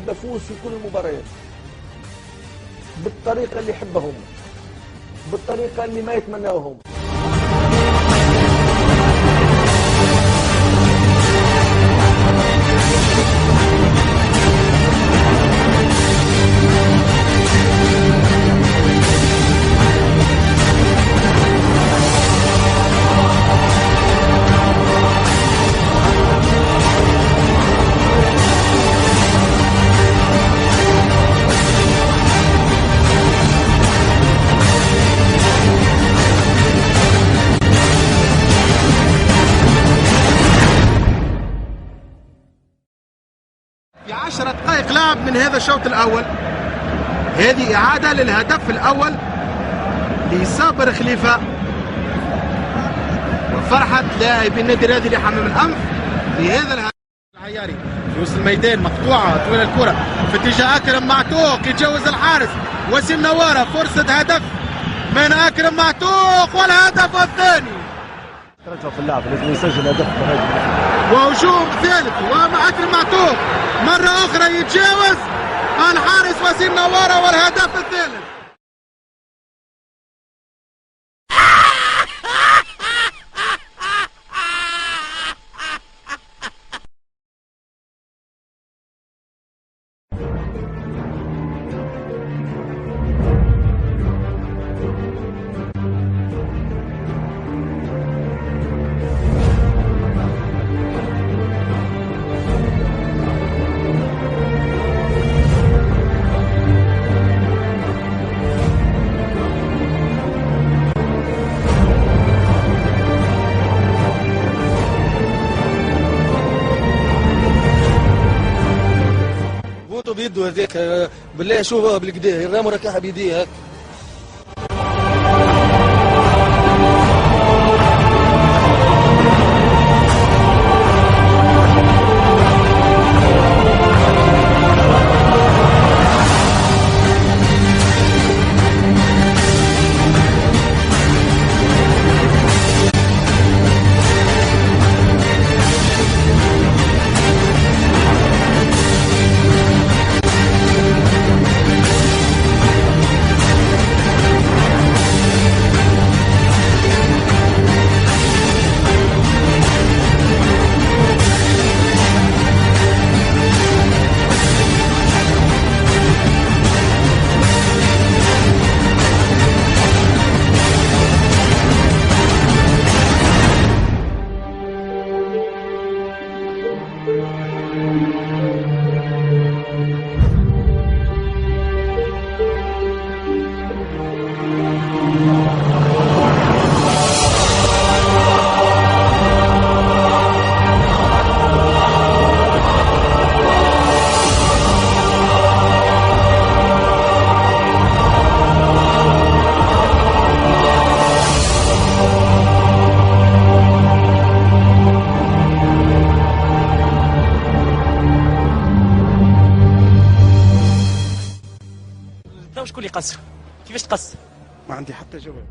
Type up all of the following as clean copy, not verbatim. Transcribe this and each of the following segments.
نحب افوز في كل المباريات بالطريقه اللي يحبهم، بالطريقه اللي ما يتمناوهم. في 10 دقائق لعب من هذا الشوط الأول. هذه إعادة للهدف الأول لصابر خليفة وفرحة لاعبي النادي الرياضي لحمام الأنف بهذا الهدف. العياري في وسط الميدان مقطوعة طويل الكرة في اتجاه أكرم معتوق يتجاوز الحارس. وسيم نوارة فرصة هدف من أكرم معتوق والهدف الثاني. ترجع في اللعب لازم يسجل هدف. وهجوم ثالث ومع أكرم معتوق مرة أخرى يتجاوز الحارس وسيم نوارة والهدف الثالث. بيده هذاك بالله شوف بالكدا الرامو راكحها بيديه هاك. شكون اللي قص؟ كيفاش تقص؟ ما عندي حتى جواب.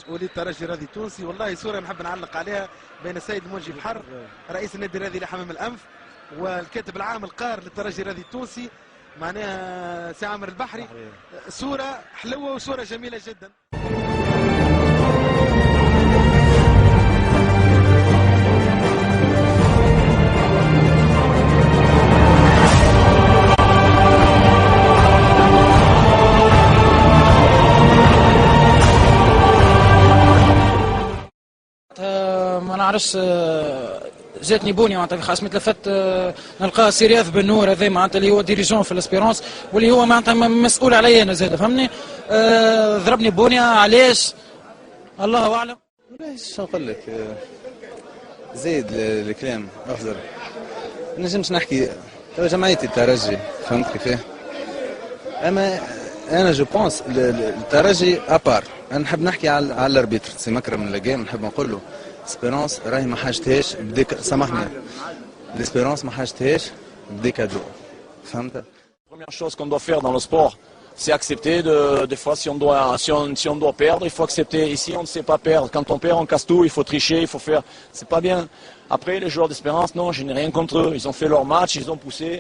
وليد الترجي الرياضي التونسي، والله صوره نحب نعلق عليها بين السيد المنجي بحر رئيس النادي الرياضي لحمام الانف والكاتب العام القار للترجي الرياضي التونسي معناها سي عامر البحري. صوره حلوه وصوره جميله جدا. ما نعرفش جاتني بوني معناتها خاص متلفت نلقى سي رياض بن نور هذا معناتها اللي هو ديريجون في الاسبيرونس واللي هو معناتها مسؤول عليا انا زاد فهمني. ضربني بونيا علاش الله اعلم. شو نقول لك زايد الكلام احذر نجمش نحكي جمعية الترجي فهمت كيفاه، اما انا جو بونس الترجي ابار. انا نحب نحكي على الاربيتر سي مكرم من اللقام. نحب نقول له اسبيرونس راهي ما حاجتهاش بديك، سامحني، l'espérance ما حاجتهاش بدي كادو. فهمت؟ La première chose qu'on doit faire dans le sport, c'est accepter des fois si on doit perdre, il faut accepter. Ici, on ne sait pas perdre. Quand on perd, on casse tout, il faut tricher, il faut faire. C'est pas bien. Après, les joueurs d'Espérance, non, je n'ai rien contre eux. Ils ont fait leur match, ils ont poussé.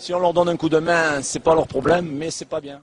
Si on leur donne un coup de main, c'est pas leur problème, mais c'est pas bien.